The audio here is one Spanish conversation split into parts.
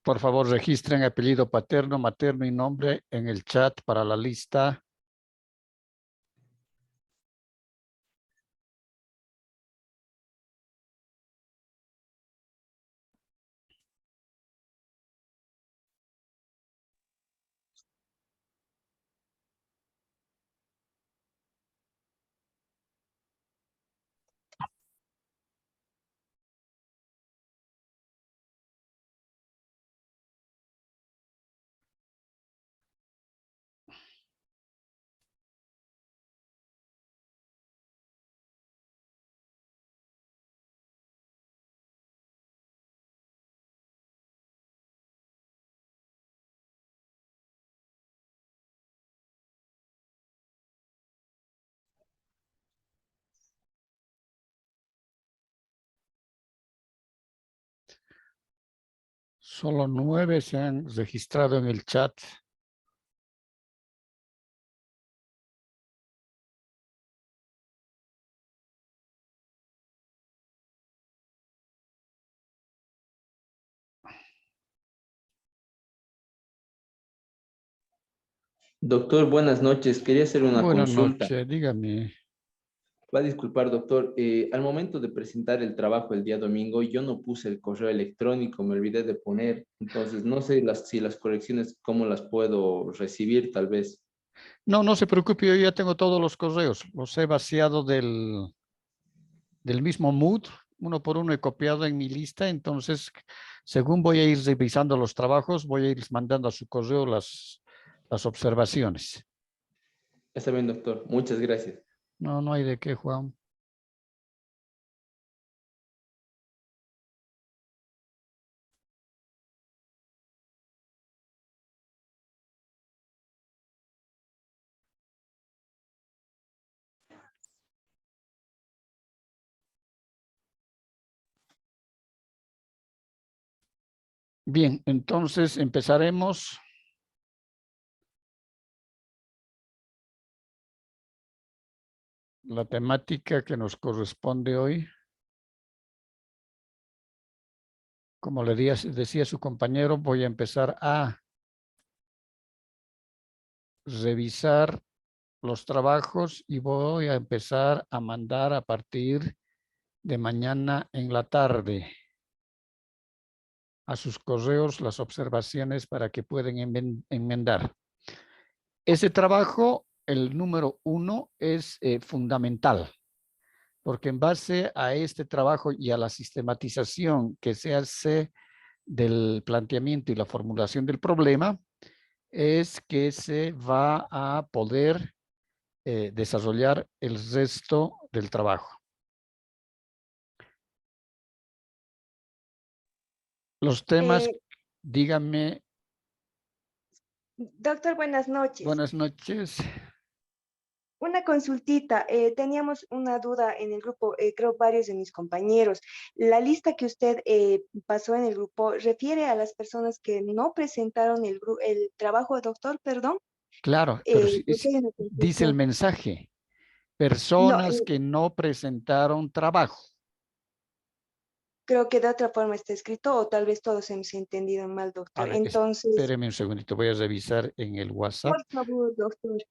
Por favor, registren apellido paterno, materno y nombre en el chat para la lista. Solo 9 se han registrado en el chat. Doctor, buenas noches. Quería hacer una Buenas consulta. noches, dígame. Va a disculpar, doctor. Al momento de presentar el trabajo el día domingo, yo no puse el correo electrónico, me olvidé de poner. Entonces, no sé si las correcciones, cómo las puedo recibir, tal vez. No, no se preocupe, yo ya tengo todos los correos. Los he vaciado del mismo Mood, uno por uno he copiado en mi lista. Entonces, según voy a ir revisando los trabajos, voy a ir mandando a su correo las observaciones. Está bien, doctor. Muchas gracias. No, no hay de qué, Juan. Bien, entonces empezaremos. La temática que nos corresponde hoy. Como le decía su compañero, voy a empezar a revisar los trabajos y voy a empezar a mandar a partir de mañana en la tarde a sus correos las observaciones para que puedan enmendar. Ese trabajo, el número 1, es fundamental, porque en base a este trabajo y a la sistematización que se hace del planteamiento y la formulación del problema, es que se va a poder desarrollar el resto del trabajo. Los temas, díganme. Doctor, buenas noches. Buenas noches. Una consultita. Teníamos una duda en el grupo, creo varios de mis compañeros. La lista que usted pasó en el grupo refiere a las personas que no presentaron el trabajo, doctor, perdón. Claro, pero Porque hay una dice el confusión. mensaje. No, Personas que no presentaron trabajo. creo que de otra forma está escrito o tal vez todos hemos entendido mal, A doctor. ver, Entonces, espéreme un segundito, voy a revisar en el WhatsApp. por favor, doctor,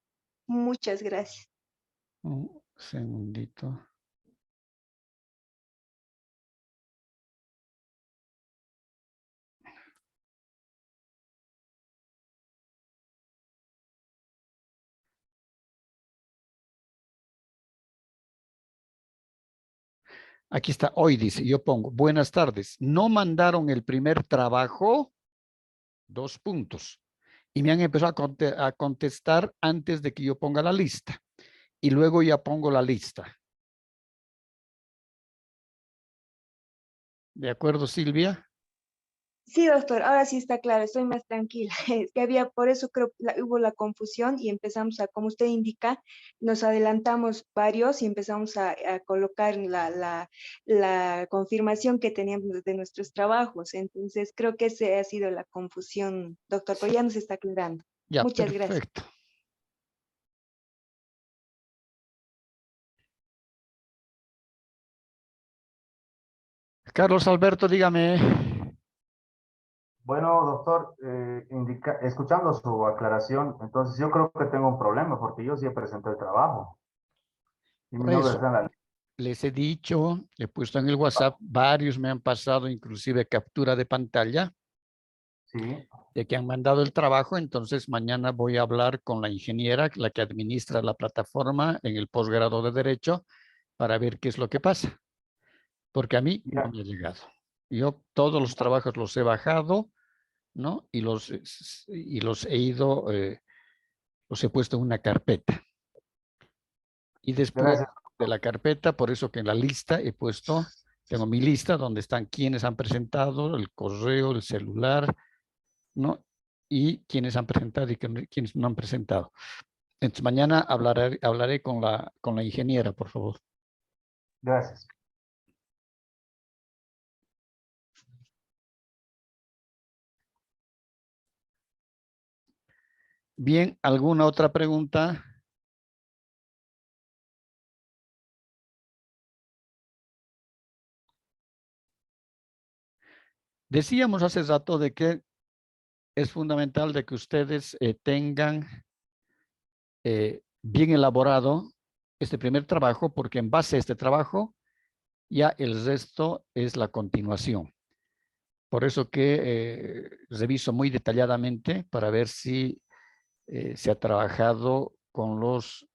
muchas gracias. Un segundito. Aquí está, hoy dice, yo pongo, buenas tardes, no mandaron el primer trabajo, 2 puntos. Y me han empezado a contestar antes de que yo ponga la lista. Y luego ya pongo la lista. ¿De acuerdo, Silvia? Sí, doctor, ahora sí está claro, estoy más tranquila. Es que había, por eso creo, hubo la confusión y empezamos a, como usted indica, nos adelantamos varios y empezamos a colocar la confirmación que teníamos de nuestros trabajos. Entonces, creo que esa ha sido la confusión, doctor, pero ya nos está aclarando. Ya, Muchas gracias. perfecto. Carlos Alberto, dígame. Bueno, doctor, escuchando su aclaración, entonces yo creo que tengo un problema porque yo sí presenté el trabajo. Y mi Por nombre eso, está en la... les he dicho, he puesto en el WhatsApp, varios me han pasado inclusive captura de pantalla Sí, de que han mandado el trabajo, entonces mañana voy a hablar con la ingeniera, la que administra la plataforma en el posgrado de Derecho, para ver qué es lo que pasa, porque a mí no ya, me ha llegado. Yo todos los trabajos los he bajado, ¿no? Y los he ido, los he puesto en una carpeta. Y después gracias. de la carpeta, por eso que en la lista he puesto, tengo mi lista donde están quienes han presentado, el correo, el celular, ¿no? Y quienes han presentado y quienes no han presentado. Entonces mañana hablaré con la ingeniera, por favor. Gracias. Bien, ¿alguna otra pregunta? Decíamos hace rato de que es fundamental de que ustedes tengan bien elaborado este primer trabajo, porque en base a este trabajo ya el resto es la continuación. Por eso que reviso muy detalladamente para ver si se ha trabajado con los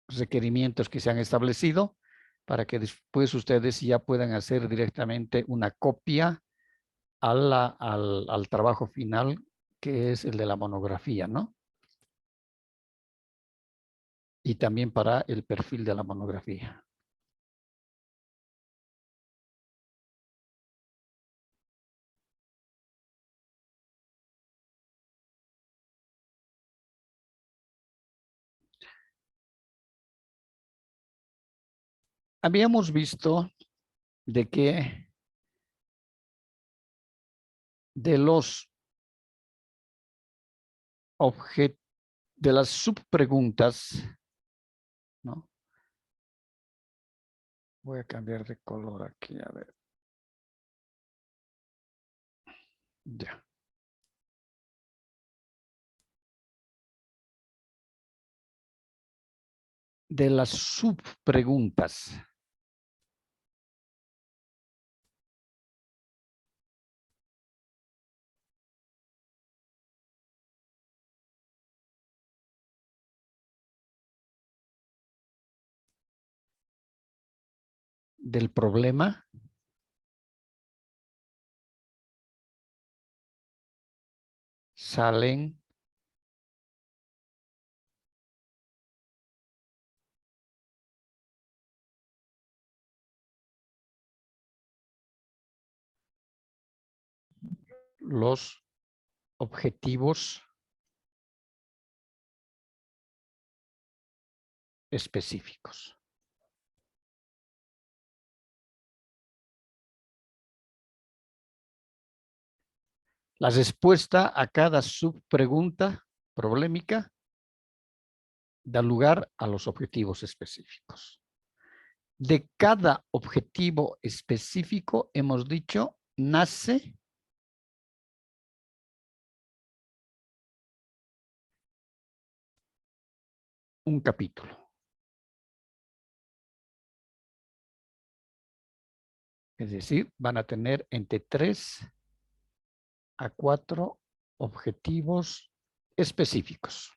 requerimientos que se han establecido para que después ustedes ya puedan hacer directamente una copia al trabajo final, que es el de la monografía, ¿no? Y también para el perfil de la monografía. Habíamos visto de que de los de las subpreguntas, ¿no? Voy a cambiar de color aquí, a ver. Ya. De las subpreguntas. Del problema. Salen los objetivos específicos. La respuesta a cada subpregunta problemática da lugar a los objetivos específicos. De cada objetivo específico, hemos dicho, nace un capítulo. Es decir, van a tener entre 3 a 4 objetivos específicos.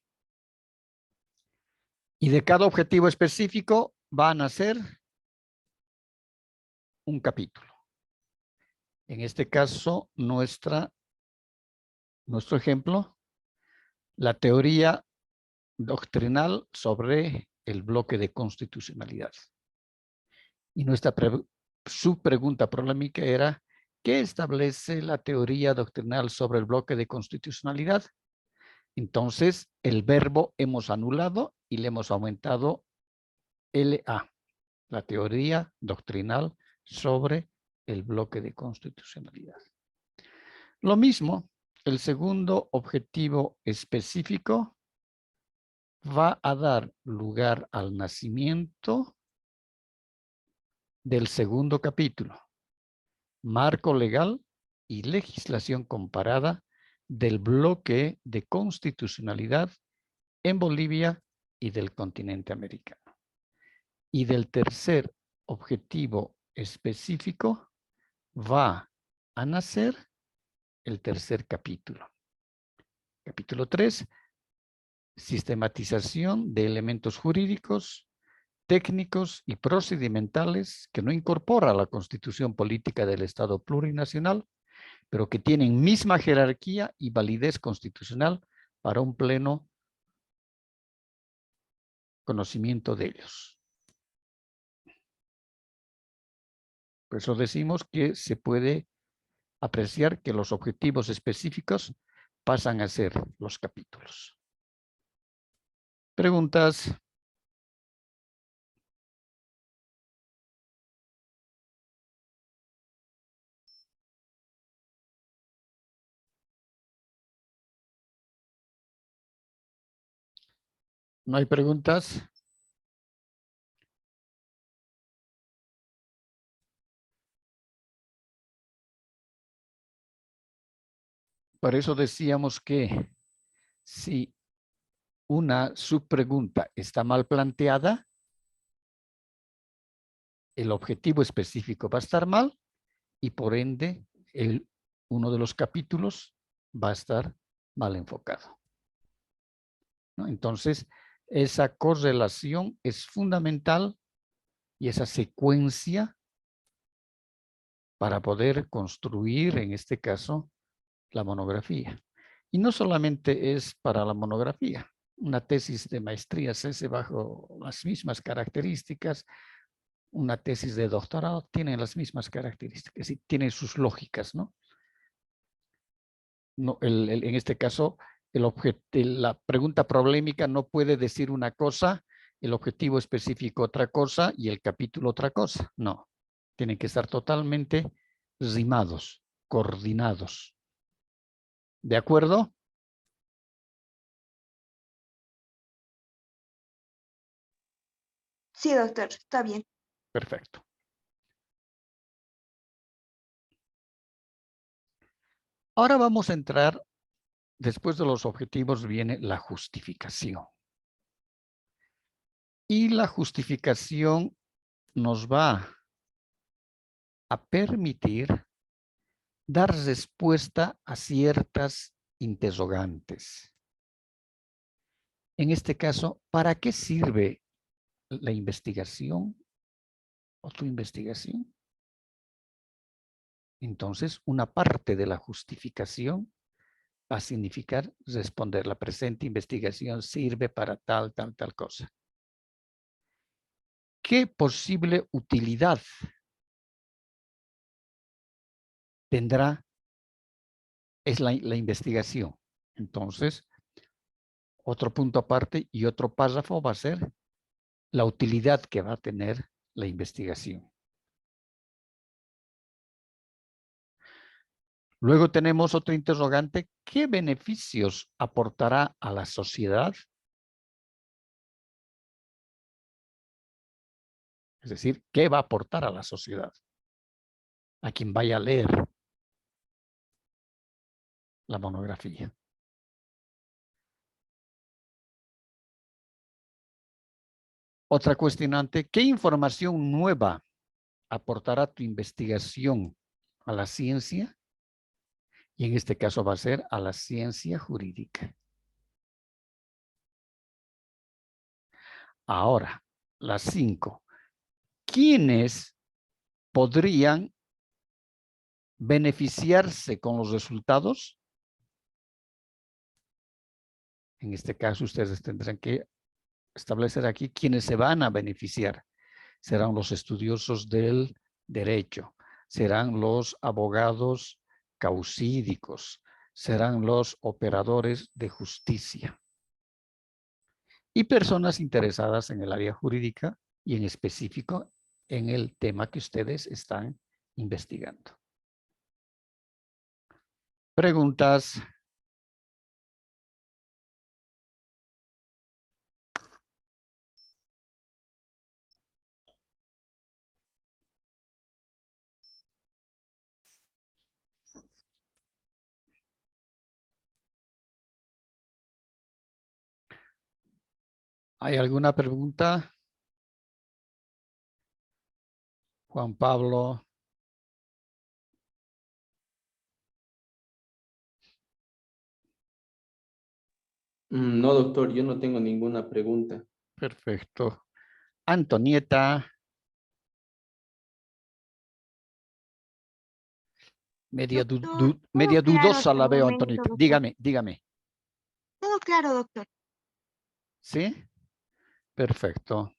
Y de cada objetivo específico van a ser un capítulo. En este caso, nuestro ejemplo, la teoría doctrinal sobre el bloque de constitucionalidad. Y nuestra subpregunta problemática era, ¿qué establece la teoría doctrinal sobre el bloque de constitucionalidad? Entonces, el verbo hemos anulado y le hemos aumentado LA, la teoría doctrinal sobre el bloque de constitucionalidad. Lo mismo, el segundo objetivo específico va a dar lugar al nacimiento del segundo capítulo, marco legal y legislación comparada del bloque de constitucionalidad en Bolivia y del continente americano. Y del tercer objetivo específico va a nacer el tercer capítulo. Capítulo 3, sistematización de elementos jurídicos, técnicos y procedimentales que no incorpora la Constitución Política del Estado Plurinacional, pero que tienen misma jerarquía y validez constitucional para un pleno conocimiento de ellos. Por eso decimos que se puede apreciar que los objetivos específicos pasan a ser los capítulos. ¿Preguntas? ¿No hay preguntas? Por eso decíamos que si una subpregunta está mal planteada, el objetivo específico va a estar mal y por ende uno de los capítulos va a estar mal enfocado, ¿no? Entonces, esa correlación es fundamental y esa secuencia para poder construir, en este caso, la monografía. Y no solamente es para la monografía. Una tesis de maestría se hace bajo las mismas características. Una tesis de doctorado tiene las mismas características y tiene sus lógicas, ¿no? No, en este caso, la pregunta problemática no puede decir una cosa, el objetivo específico otra cosa y el capítulo otra cosa. No, tienen que estar totalmente rimados, coordinados. ¿De acuerdo? Sí, doctor, está bien. Perfecto. Ahora vamos a entrar, después de los objetivos viene la justificación. Y la justificación nos va a permitir dar respuesta a ciertas interrogantes. En este caso, ¿para qué sirve la investigación o tu investigación? Entonces, una parte de la justificación va a significar responder. La presente investigación sirve para tal, tal, tal cosa. ¿Qué posible utilidad tendrá la investigación? Entonces, otro punto aparte y otro párrafo va a ser la utilidad que va a tener la investigación. Luego tenemos otro interrogante. ¿Qué beneficios aportará a la sociedad? Es decir, ¿qué va a aportar a la sociedad? A quien vaya a leer la monografía. Otra cuestionante, ¿qué información nueva aportará tu investigación a la ciencia? Y en este caso va a ser a la ciencia jurídica. Ahora, las 5. ¿Quiénes podrían beneficiarse con los resultados? En este caso, ustedes tendrán que establecer aquí quiénes se van a beneficiar. Serán los estudiosos del derecho, serán los abogados causídicos, serán los operadores de justicia y personas interesadas en el área jurídica y en específico en el tema que ustedes están investigando. Preguntas. ¿Hay alguna pregunta? Juan Pablo. No, doctor, yo no tengo ninguna pregunta. Perfecto. Antonieta. Media, Doctor, media todo claro dudosa hasta la el veo, momento, Antonieta. doctor. Dígame. Todo claro, doctor. ¿Sí? Perfecto.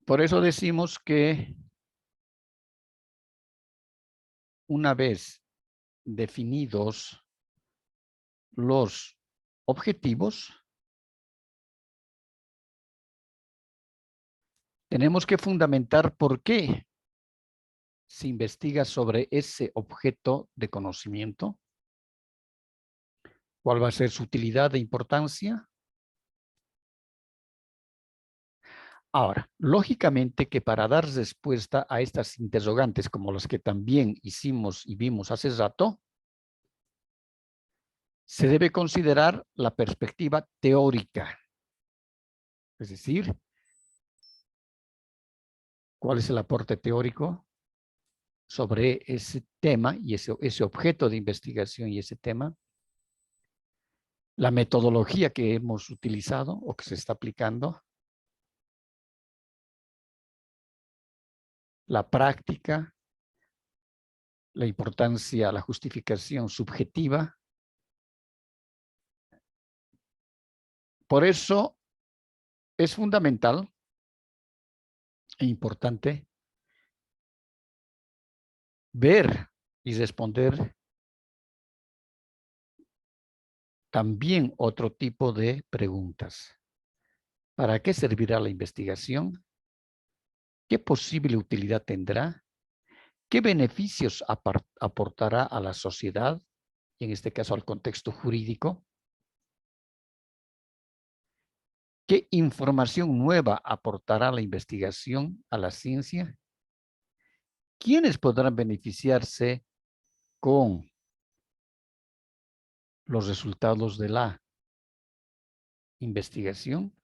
Por eso decimos que una vez definidos los objetivos, tenemos que fundamentar por qué se investiga sobre ese objeto de conocimiento, cuál va a ser su utilidad e importancia. Ahora, lógicamente que para dar respuesta a estas interrogantes, como las que también hicimos y vimos hace rato, se debe considerar la perspectiva teórica. Es decir, ¿cuál es el aporte teórico sobre ese tema y ese objeto de investigación y ese tema? La metodología que hemos utilizado o que se está aplicando. La práctica, la importancia, la justificación subjetiva. Por eso es fundamental e importante ver y responder también otro tipo de preguntas. ¿Para qué servirá la investigación? ¿Qué posible utilidad tendrá? ¿Qué beneficios aportará a la sociedad? Y en este caso al contexto jurídico. ¿Qué información nueva aportará la investigación a la ciencia? ¿Quiénes podrán beneficiarse con los resultados de la investigación?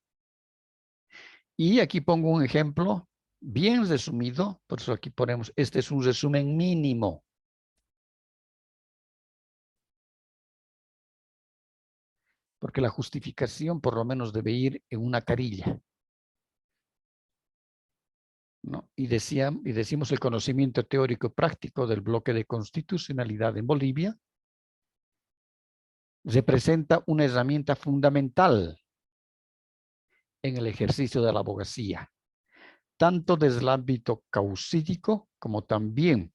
Y aquí pongo un ejemplo bien resumido, por eso aquí ponemos, este es un resumen mínimo. Porque la justificación por lo menos debe ir en una carilla, ¿no? Y decimos el conocimiento teórico práctico del bloque de constitucionalidad en Bolivia representa una herramienta fundamental en el ejercicio de la abogacía, tanto desde el ámbito causídico como también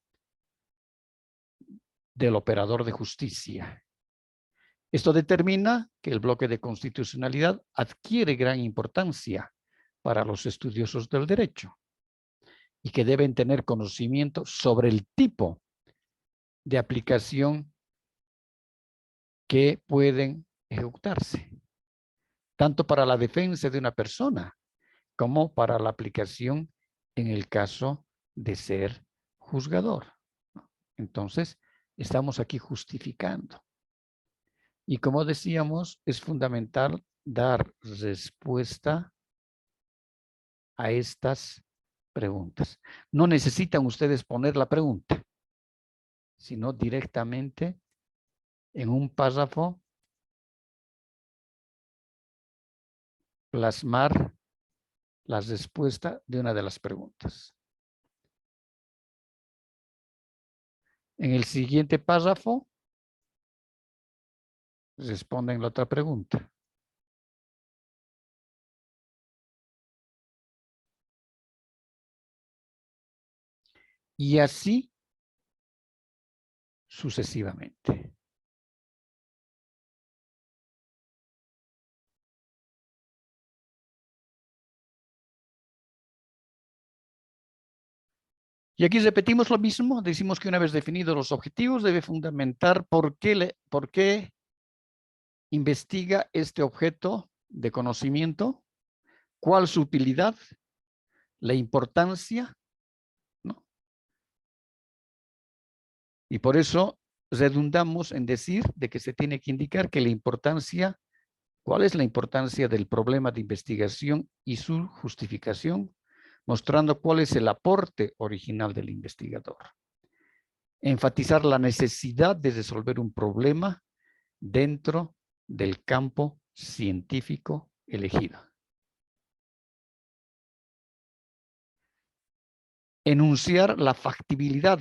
del operador de justicia. Esto determina que el bloque de constitucionalidad adquiere gran importancia para los estudiosos del derecho y que deben tener conocimiento sobre el tipo de aplicación que pueden ejecutarse, tanto para la defensa de una persona como para la aplicación en el caso de ser juzgador. Entonces, estamos aquí justificando. Y como decíamos, es fundamental dar respuesta a estas preguntas. No necesitan ustedes poner la pregunta, sino directamente en un párrafo plasmar la respuesta de una de las preguntas. En el siguiente párrafo responden la otra pregunta. Y así sucesivamente. Y aquí repetimos lo mismo, decimos que una vez definidos los objetivos debe fundamentar por qué investiga este objeto de conocimiento, cuál su utilidad, la importancia, ¿no? Y por eso redundamos en decir de que se tiene que indicar que la importancia, ¿cuál es la importancia del problema de investigación y su justificación? Mostrando cuál es el aporte original del investigador. Enfatizar la necesidad de resolver un problema dentro del campo científico elegido. Enunciar la factibilidad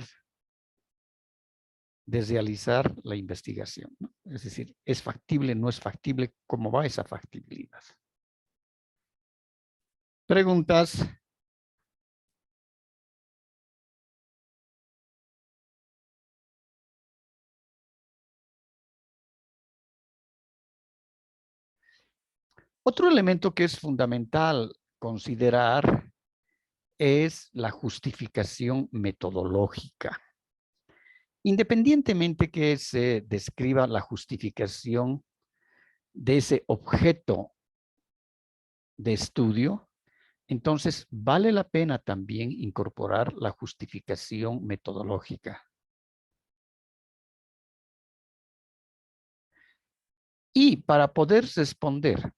de realizar la investigación, ¿no? Es decir, ¿es factible, no es factible? ¿Cómo va esa factibilidad? Preguntas. Otro elemento que es fundamental considerar es la justificación metodológica. Independientemente que se describa la justificación de ese objeto de estudio, entonces vale la pena también incorporar la justificación metodológica. Y para poder responder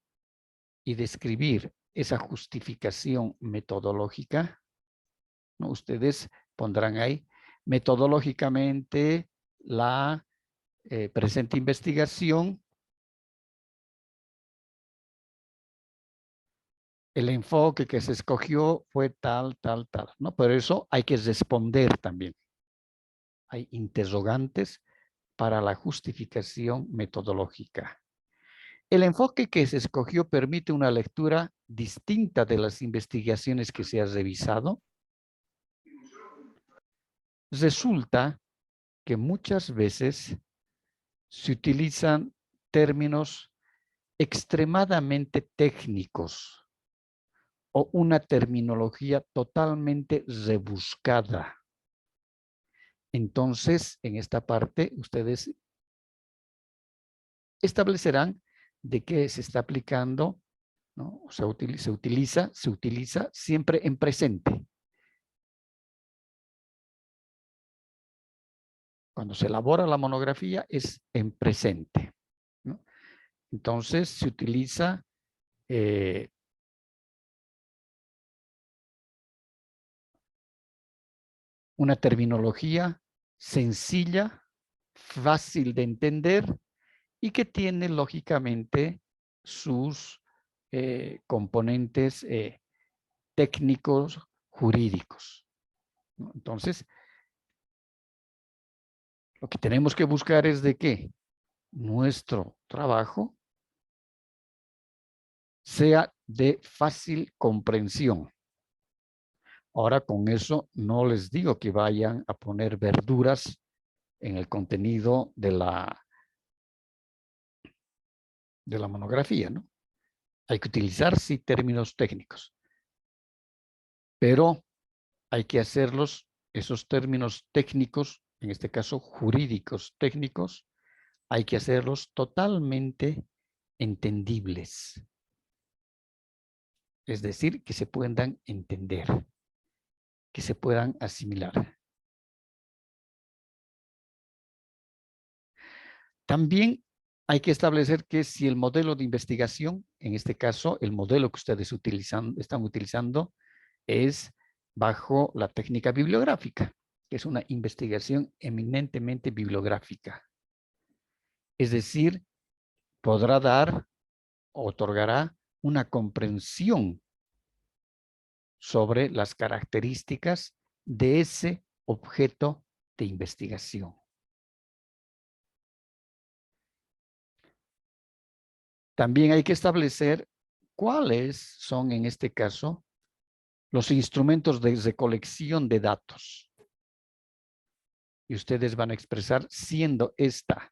y describir esa justificación metodológica, ¿no? Ustedes pondrán ahí metodológicamente la presente investigación, el enfoque que se escogió fue tal, tal, tal, ¿no? Pero eso hay que responder también. Hay interrogantes para la justificación metodológica. El enfoque que se escogió permite una lectura distinta de las investigaciones que se ha revisado. Resulta que muchas veces se utilizan términos extremadamente técnicos o una terminología totalmente rebuscada. Entonces, en esta parte, ustedes establecerán de qué se está aplicando, ¿no? O sea, se utiliza siempre en presente. Cuando se elabora la monografía es en presente, ¿no? Entonces se utiliza una terminología sencilla, fácil de entender y que tiene lógicamente sus componentes técnicos jurídicos, ¿no? Entonces, lo que tenemos que buscar es de que nuestro trabajo sea de fácil comprensión. Ahora con eso no les digo que vayan a poner verduras en el contenido de la monografía, ¿no? Hay que utilizar, sí, términos técnicos, pero hay que hacerlos, esos términos técnicos, en este caso jurídicos técnicos, hay que hacerlos totalmente entendibles. Es decir, que se puedan entender, que se puedan asimilar. También hay que establecer que si el modelo de investigación, en este caso, el modelo que ustedes están utilizando es bajo la técnica bibliográfica, que es una investigación eminentemente bibliográfica. Es decir, podrá dar, otorgará una comprensión sobre las características de ese objeto de investigación. También hay que establecer cuáles son, en este caso, los instrumentos de recolección de datos. Y ustedes van a expresar, siendo esta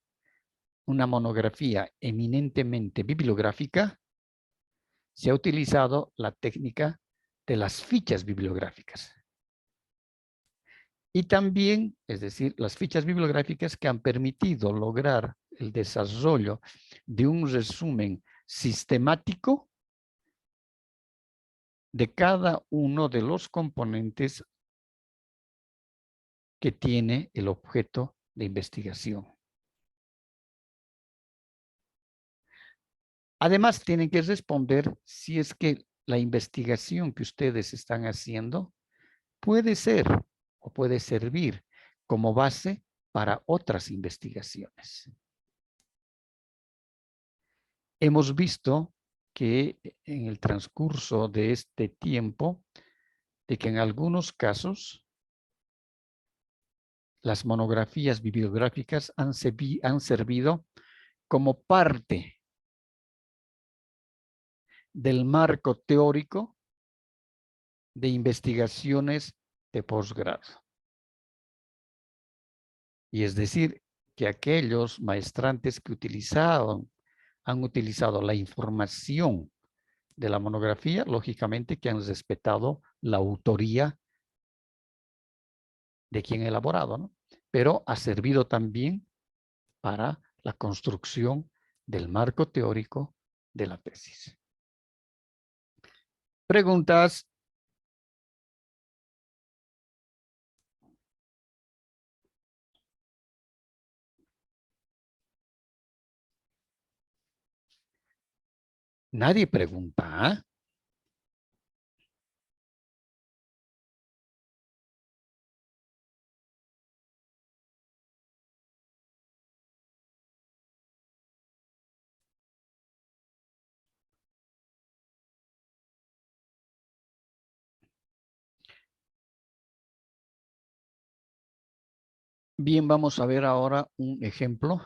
una monografía eminentemente bibliográfica, se ha utilizado la técnica de las fichas bibliográficas. Y también, es decir, las fichas bibliográficas que han permitido lograr el desarrollo de un resumen sistemático de cada uno de los componentes que tiene el objeto de investigación. Además, tienen que responder si es que la investigación que ustedes están haciendo puede ser o puede servir como base para otras investigaciones. Hemos visto que en el transcurso de este tiempo, de que en algunos casos las monografías bibliográficas han servido como parte del marco teórico de investigaciones de posgrado. Y es decir, que aquellos maestrantes que han utilizado la información de la monografía, lógicamente que han respetado la autoría de quien ha elaborado, ¿no? Pero ha servido también para la construcción del marco teórico de la tesis. Preguntas. Nadie pregunta, ¿eh? Bien, vamos a ver ahora un ejemplo.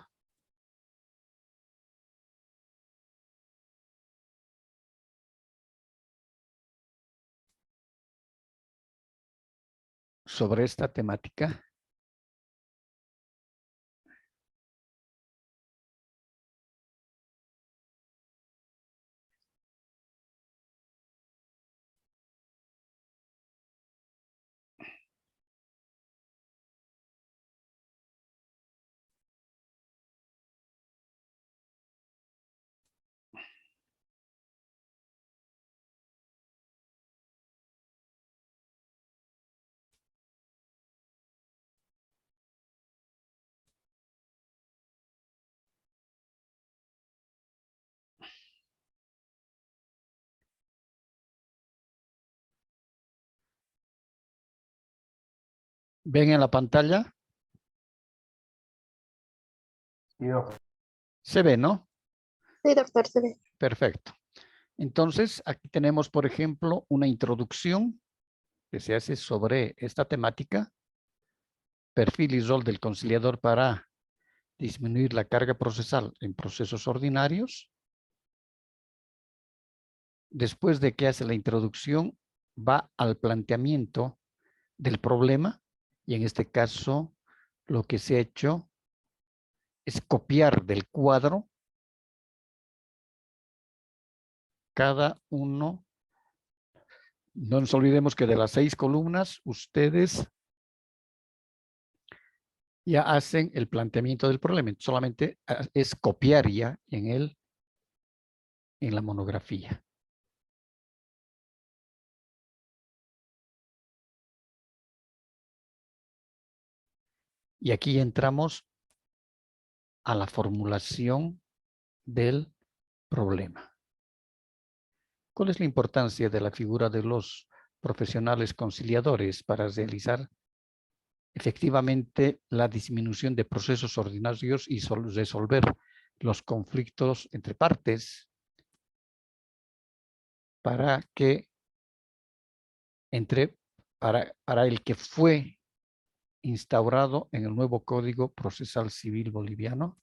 Sobre esta temática. ¿Ven en la pantalla? Sí, doctor. Se ve, ¿no? Sí, doctor, se ve. Perfecto. Entonces, aquí tenemos, por ejemplo, una introducción que se hace sobre esta temática. Perfil y rol del conciliador para disminuir la carga procesal en procesos ordinarios. Después de que hace la introducción, va al planteamiento del problema y en este caso lo que se ha hecho es copiar del cuadro cada uno. No nos olvidemos que de las 6 columnas ustedes ya hacen el planteamiento del problema. Solamente es copiar ya en la monografía. Y aquí entramos a la formulación del problema. ¿Cuál es la importancia de la figura de los profesionales conciliadores para realizar efectivamente la disminución de procesos ordinarios y resolver los conflictos entre partes para el que fue instaurado en el nuevo Código Procesal Civil Boliviano?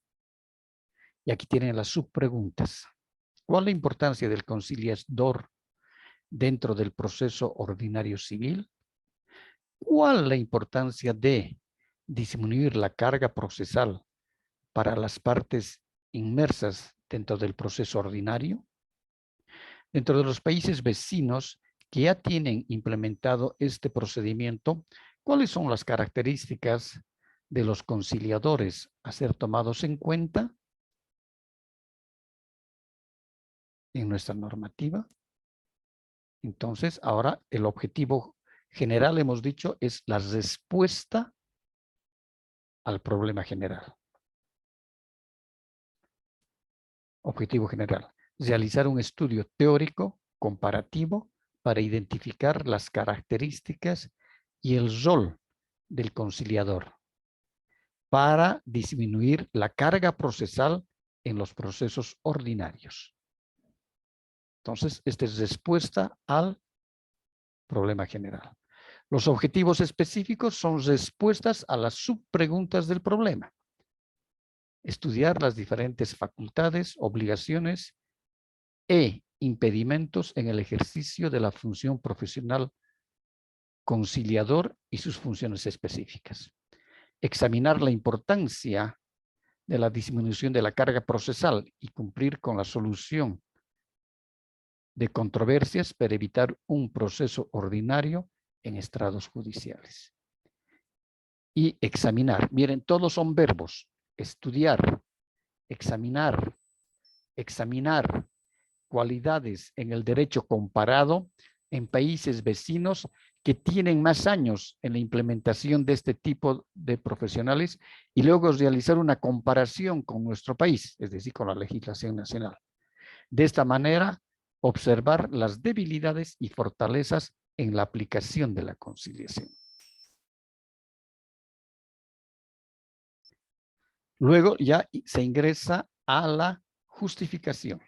Y aquí tienen las subpreguntas. ¿Cuál es la importancia del conciliador dentro del proceso ordinario civil? ¿Cuál es la importancia de disminuir la carga procesal para las partes inmersas dentro del proceso ordinario? Dentro de los países vecinos que ya tienen implementado este procedimiento, ¿cuáles son las características de los conciliadores a ser tomados en cuenta en nuestra normativa? Entonces, ahora el objetivo general, hemos dicho, es la respuesta al problema general. Objetivo general. Realizar un estudio teórico comparativo para identificar las características y el rol del conciliador para disminuir la carga procesal en los procesos ordinarios. Entonces, esta es respuesta al problema general. Los objetivos específicos son respuestas a las subpreguntas del problema. Estudiar las diferentes facultades, obligaciones e impedimentos en el ejercicio de la función profesional conciliador y sus funciones específicas. Examinar la importancia de la disminución de la carga procesal y cumplir con la solución de controversias para evitar un proceso ordinario en estrados judiciales. Y examinar, miren, todos son verbos: estudiar, examinar, examinar cualidades en el derecho comparado en países vecinos que tienen más años en la implementación de este tipo de profesionales y luego realizar una comparación con nuestro país, es decir, con la legislación nacional. De esta manera, observar las debilidades y fortalezas en la aplicación de la conciliación. Luego ya se ingresa a la justificación.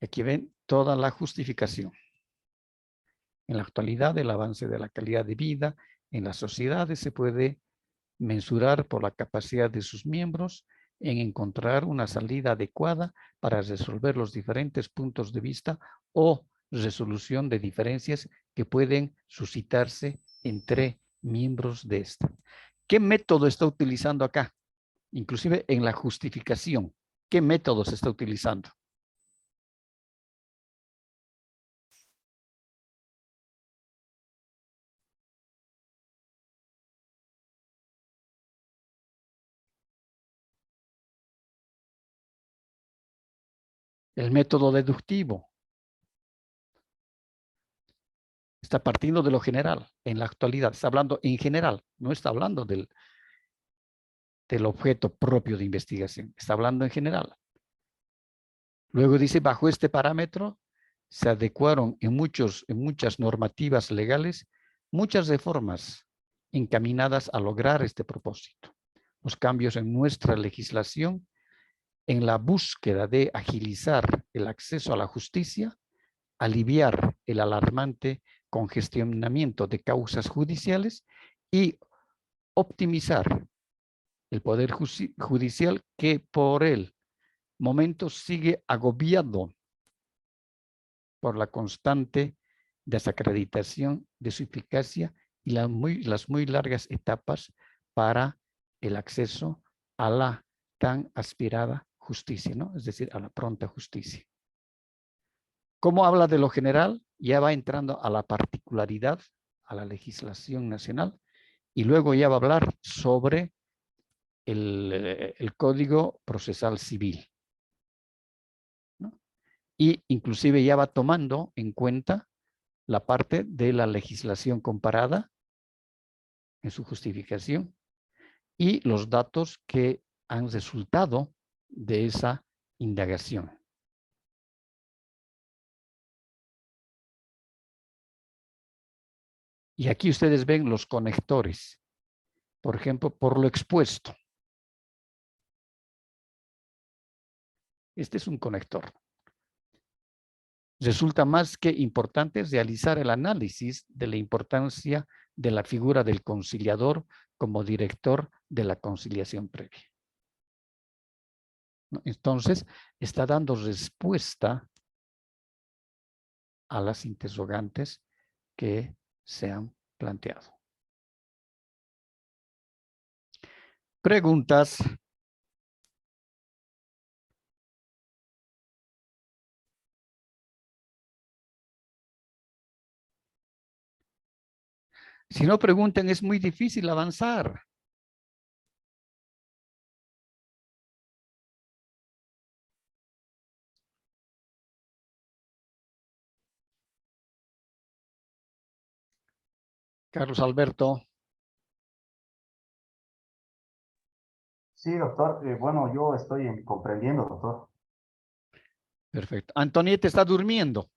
Aquí ven toda la justificación. En la actualidad, el avance de la calidad de vida en las sociedades se puede mensurar por la capacidad de sus miembros en encontrar una salida adecuada para resolver los diferentes puntos de vista o resolución de diferencias que pueden suscitarse entre miembros de esta. ¿Qué método está utilizando acá? Inclusive en la justificación, ¿qué método se está utilizando? El método deductivo. Está partiendo de lo general, en la actualidad. Está hablando en general, no está hablando del objeto propio de investigación. Está hablando en general. Luego dice, bajo este parámetro se adecuaron en muchas normativas legales muchas reformas encaminadas a lograr este propósito. Los cambios en nuestra legislación en la búsqueda de agilizar el acceso a la justicia, aliviar el alarmante congestionamiento de causas judiciales y optimizar el poder judicial que por el momento sigue agobiado por la constante desacreditación de su eficacia y las muy largas etapas para el acceso a la tan aspirada justicia, ¿no? Es decir, a la pronta justicia. ¿Cómo habla de lo general? Ya va entrando a la particularidad, a la legislación nacional, y luego ya va a hablar sobre el Código Procesal Civil, ¿no? Y inclusive ya va tomando en cuenta la parte de la legislación comparada en su justificación y los datos que han resultado de esa indagación. Y aquí ustedes ven los conectores, por ejemplo, por lo expuesto. Este es un conector. Resulta más que importante realizar el análisis de la importancia de la figura del conciliador como director de la conciliación previa. Entonces, está dando respuesta a las interrogantes que se han planteado. Preguntas. Si no preguntan, es muy difícil avanzar. Carlos Alberto. Sí, doctor. Bueno, yo estoy comprendiendo, doctor. Perfecto. Antonieta está durmiendo.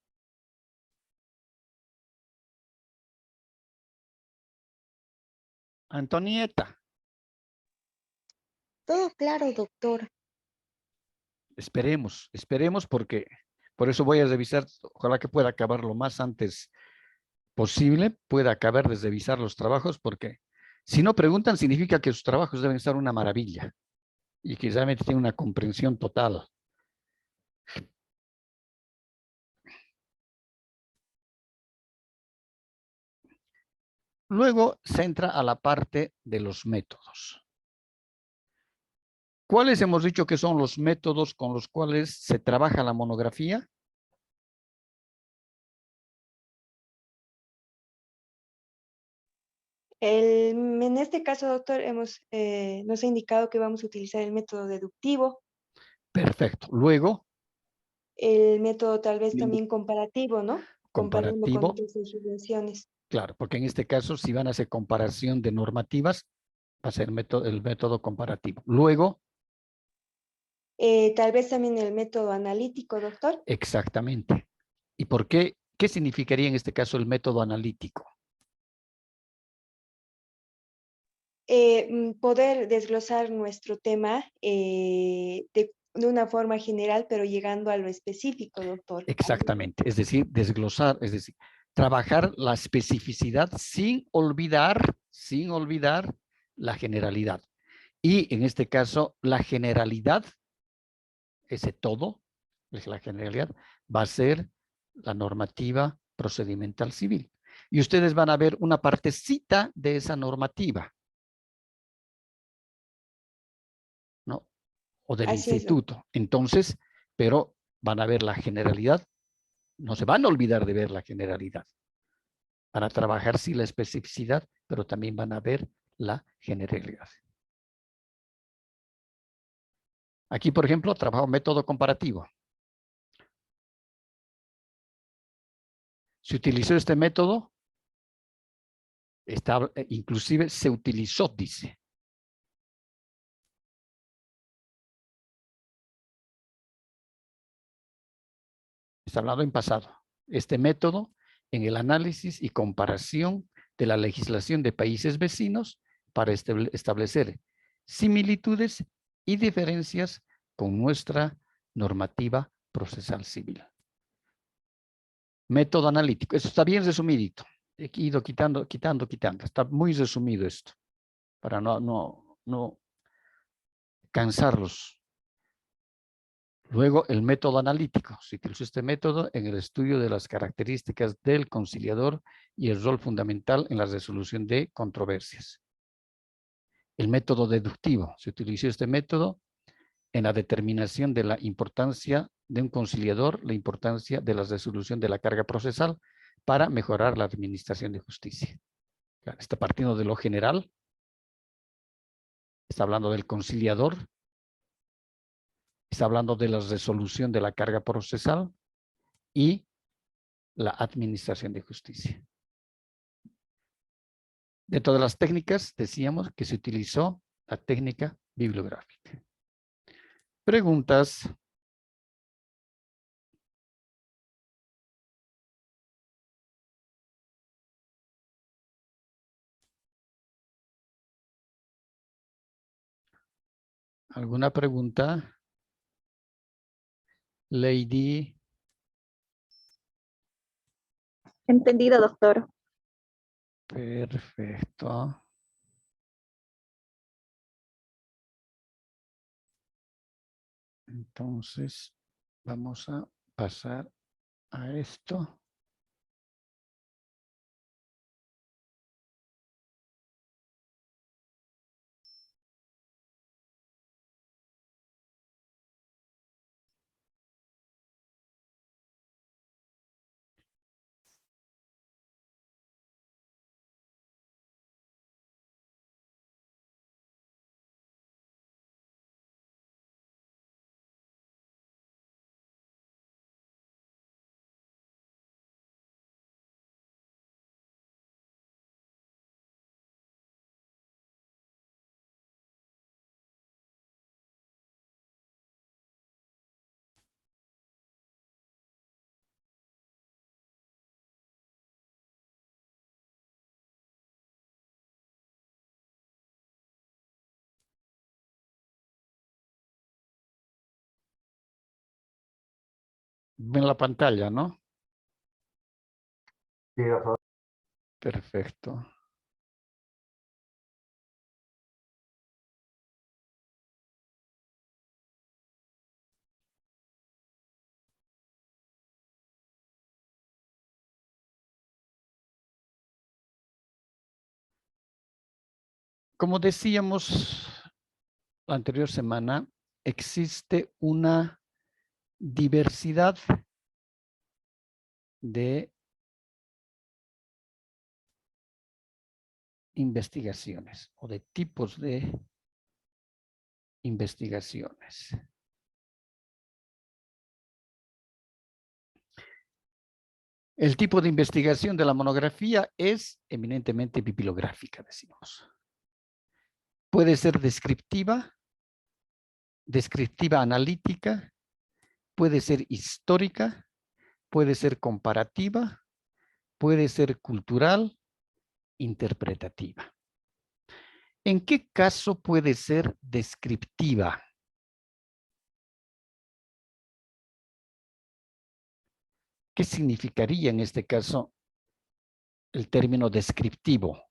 Antonieta. Todo claro, doctor. Esperemos porque por eso voy a revisar, ojalá que pueda acabar lo más antes posible, pueda acabar de revisar los trabajos, porque si no preguntan significa que sus trabajos deben estar una maravilla y que realmente tienen una comprensión total. Luego se entra a la parte de los métodos. ¿Cuáles hemos dicho que son los métodos con los cuales se trabaja la monografía? En este caso, doctor, nos ha indicado que vamos a utilizar el método deductivo, Perfecto. Luego, el método tal vez Bien. Bien. también comparativo, ¿no? Comparando con comparativo, otras legislaciones. claro, porque en este caso, si van a hacer comparación de normativas, va a ser el método comparativo. Luego, Tal vez también el método analítico, doctor. exactamente. ¿Y por qué? ¿Qué significaría en este caso el método analítico? Poder desglosar nuestro tema de una forma general, pero llegando a lo específico, doctor. Exactamente, es decir, desglosar, es decir, trabajar la especificidad sin olvidar la generalidad. Y en este caso, la generalidad, ese todo, es la generalidad, va a ser la normativa procedimental civil. Y ustedes van a ver una partecita de esa normativa, ¿no? O del Así es, doctor. instituto. Entonces, pero van a ver la generalidad, no se van a olvidar de ver la generalidad. Van a trabajar sí la especificidad, pero también van a ver la generalidad. Aquí, por ejemplo, trabajo método comparativo. Se utilizó este método, inclusive se utilizó, dice. Está hablando en pasado. Este método en el análisis y comparación de la legislación de países vecinos para establecer similitudes y diferencias con nuestra normativa procesal civil. Método analítico. Eso está bien resumidito. He ido quitando. Está muy resumido esto para no cansarlos. Luego, el método analítico. Se utilizó este método en el estudio de las características del conciliador y el rol fundamental en la resolución de controversias. El método deductivo. Se utilizó este método en la determinación de la importancia de un conciliador, la importancia de la resolución de la carga procesal para mejorar la administración de justicia. Está partiendo de lo general. Está hablando del conciliador. Está hablando de la resolución de la carga procesal y la administración de justicia. Dentro de las técnicas, decíamos que se utilizó la técnica bibliográfica. Preguntas. ¿Alguna pregunta? Lady. Entendido, doctor. Perfecto. Entonces, vamos a pasar a esto. Ven la pantalla, ¿no? Sí, doctor. Perfecto. Como decíamos la anterior semana, existe una diversidad de investigaciones o de tipos de investigaciones. El tipo de investigación de la monografía es eminentemente bibliográfica, decimos. Puede ser descriptiva, descriptiva analítica, puede ser histórica, puede ser comparativa, puede ser cultural, interpretativa. ¿En qué caso puede ser descriptiva? ¿Qué significaría en este caso el término descriptivo?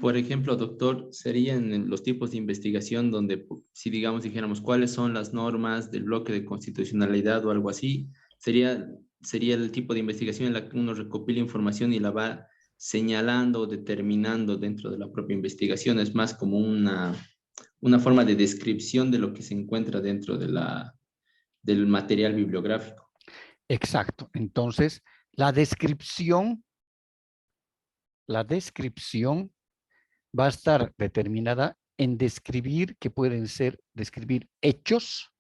Por ejemplo, doctor, serían los tipos de investigación donde, si digamos, dijéramos cuáles son las normas del bloque de constitucionalidad o algo así, sería el tipo de investigación en la que uno recopila información y la va señalando o determinando dentro de la propia investigación. Es más como una forma de descripción de lo que se encuentra dentro de del material bibliográfico. Exacto. Entonces, la descripción va a estar determinada en describir, que pueden ser describir hechos.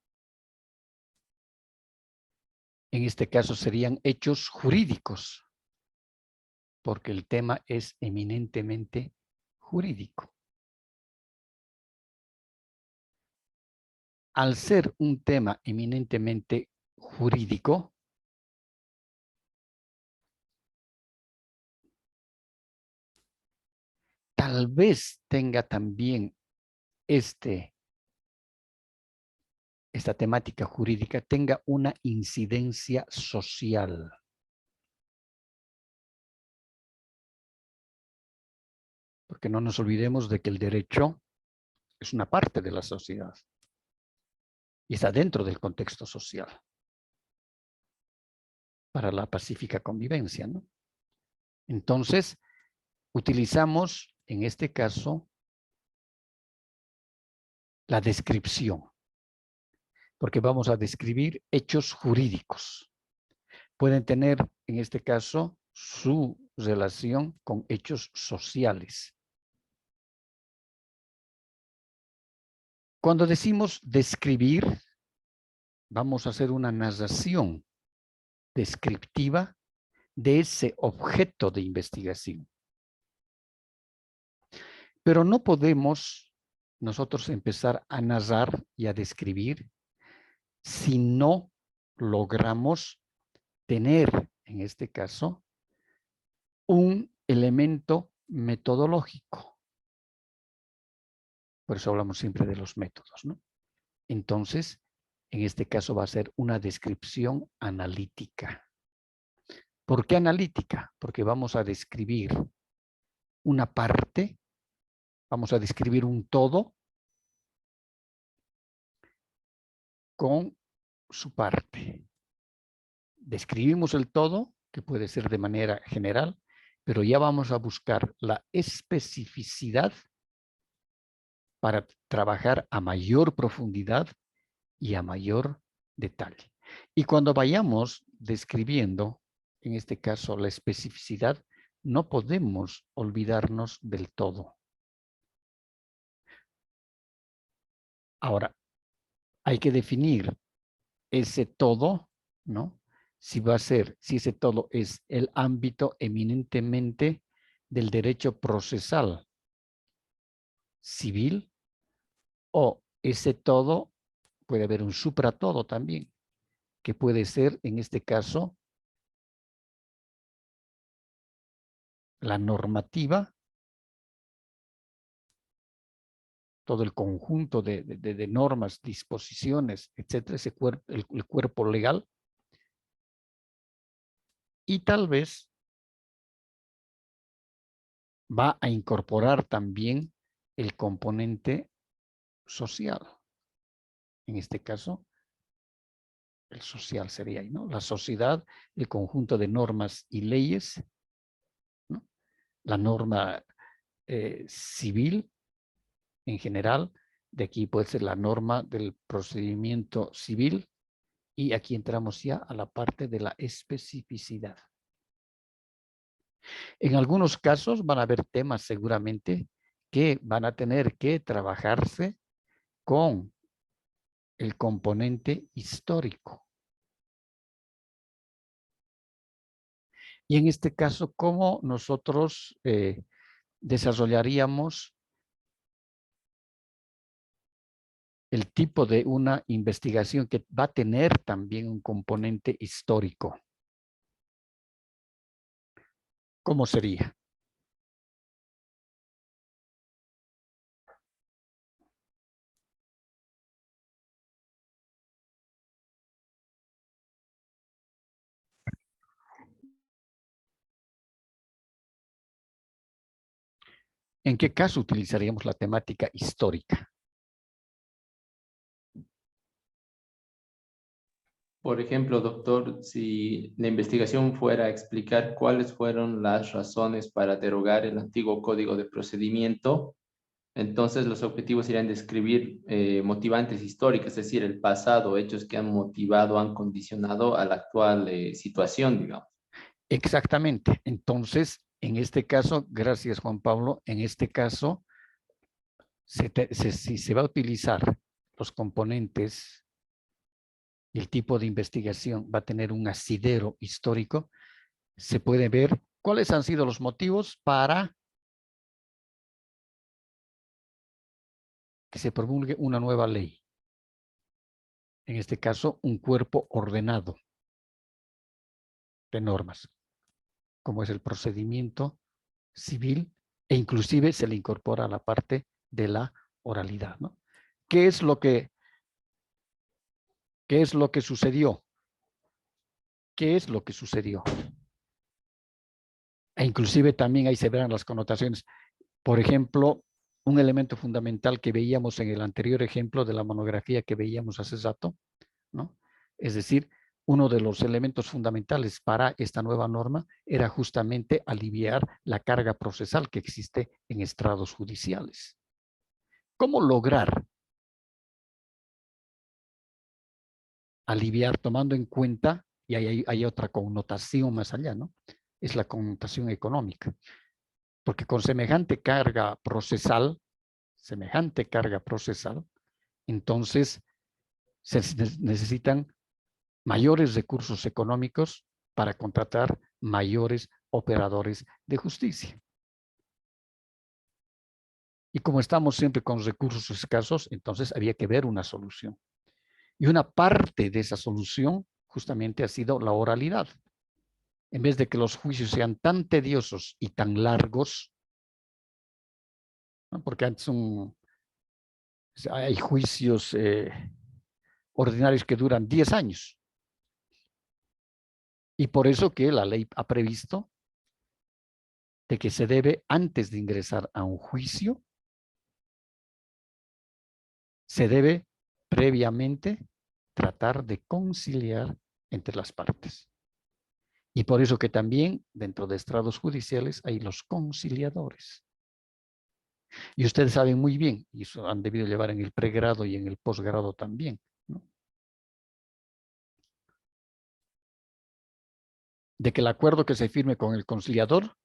En este caso serían hechos jurídicos, porque el tema es eminentemente jurídico. Al ser un tema eminentemente jurídico, tal vez tenga también esta temática jurídica, tenga una incidencia social. Porque no nos olvidemos de que el derecho es una parte de la sociedad y está dentro del contexto social para la pacífica convivencia, ¿no? Entonces, utilizamos en este caso la descripción, porque vamos a describir hechos jurídicos. Pueden tener, en este caso, su relación con hechos sociales. Cuando decimos describir, vamos a hacer una narración descriptiva de ese objeto de investigación. Pero no podemos nosotros empezar a narrar y a describir si no logramos tener, en este caso, un elemento metodológico. Por eso hablamos siempre de los métodos, ¿no? Entonces, en este caso va a ser una descripción analítica. ¿Por qué analítica? Porque vamos a describir una parte, vamos a describir un todo con su parte. Describimos el todo, que puede ser de manera general, pero ya vamos a buscar la especificidad para trabajar a mayor profundidad y a mayor detalle. Y cuando vayamos describiendo, en este caso, la especificidad, no podemos olvidarnos del todo. Ahora, hay que definir ese todo, ¿no? Si ese todo es el ámbito eminentemente del derecho procesal civil, o ese todo puede haber un supratodo también, que puede ser, en este caso, la normativa todo el conjunto de normas, disposiciones, etcétera, ese el cuerpo legal. Y tal vez va a incorporar también el componente social. En este caso, el social sería ahí, ¿no? La sociedad, el conjunto de normas y leyes, ¿no? La norma civil en general, de aquí puede ser la norma del procedimiento civil, y aquí entramos ya a la parte de la especificidad. En algunos casos van a haber temas seguramente que van a tener que trabajarse con el componente histórico. Y en este caso, ¿cómo nosotros desarrollaríamos el tipo de una investigación que va a tener también un componente histórico? ¿Cómo sería? ¿En qué caso utilizaríamos la temática histórica? Por ejemplo, doctor, si la investigación fuera a explicar cuáles fueron las razones para derogar el antiguo Código de Procedimiento, entonces los objetivos serían describir motivantes históricos, es decir, el pasado, hechos que han motivado, han condicionado a la actual situación, digamos. Exactamente. Entonces, en este caso, gracias Juan Pablo, en este caso, si se va a utilizar los componentes y el tipo de investigación va a tener un asidero histórico, se puede ver cuáles han sido los motivos para que se promulgue una nueva ley. En este caso, un cuerpo ordenado de normas, como es el procedimiento civil, e inclusive se le incorpora a la parte de la oralidad, ¿no? ¿Qué es lo que sucedió? ¿Qué es lo que sucedió? E inclusive también ahí se verán las connotaciones. Por ejemplo, un elemento fundamental que veíamos en el anterior ejemplo de la monografía que veíamos hace rato, ¿no? Es decir, uno de los elementos fundamentales para esta nueva norma era justamente aliviar la carga procesal que existe en estrados judiciales. ¿Cómo lograr aliviar tomando en cuenta, y hay otra connotación más allá, ¿no? Es la connotación económica. Porque con semejante carga procesal, entonces se necesitan mayores recursos económicos para contratar mayores operadores de justicia. Y como estamos siempre con recursos escasos, entonces había que ver una solución. Y una parte de esa solución justamente ha sido la oralidad. En vez de que los juicios sean tan tediosos y tan largos, ¿no? Porque antes hay juicios ordinarios que duran 10 años. Y por eso que la ley ha previsto de que se debe, antes de ingresar a un juicio, se debe previamente tratar de conciliar entre las partes. Y por eso que también dentro de estrados judiciales hay los conciliadores. Y ustedes saben muy bien, y eso han debido llevar en el pregrado y en el posgrado también, ¿no? De que el acuerdo que se firme con el conciliador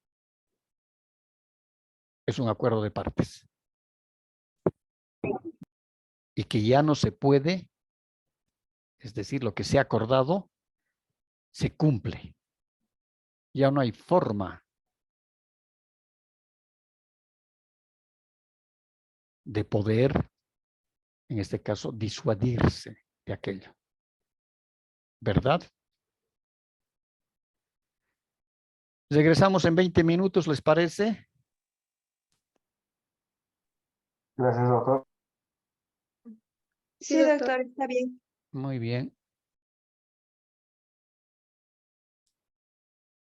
es un acuerdo de partes. Y que ya no se puede, es decir, lo que se ha acordado, se cumple. Ya no hay forma de poder, en este caso, disuadirse de aquello. ¿Verdad? Regresamos en 20 minutos, ¿les parece? Gracias, doctor. Sí, doctor, está bien. Muy bien.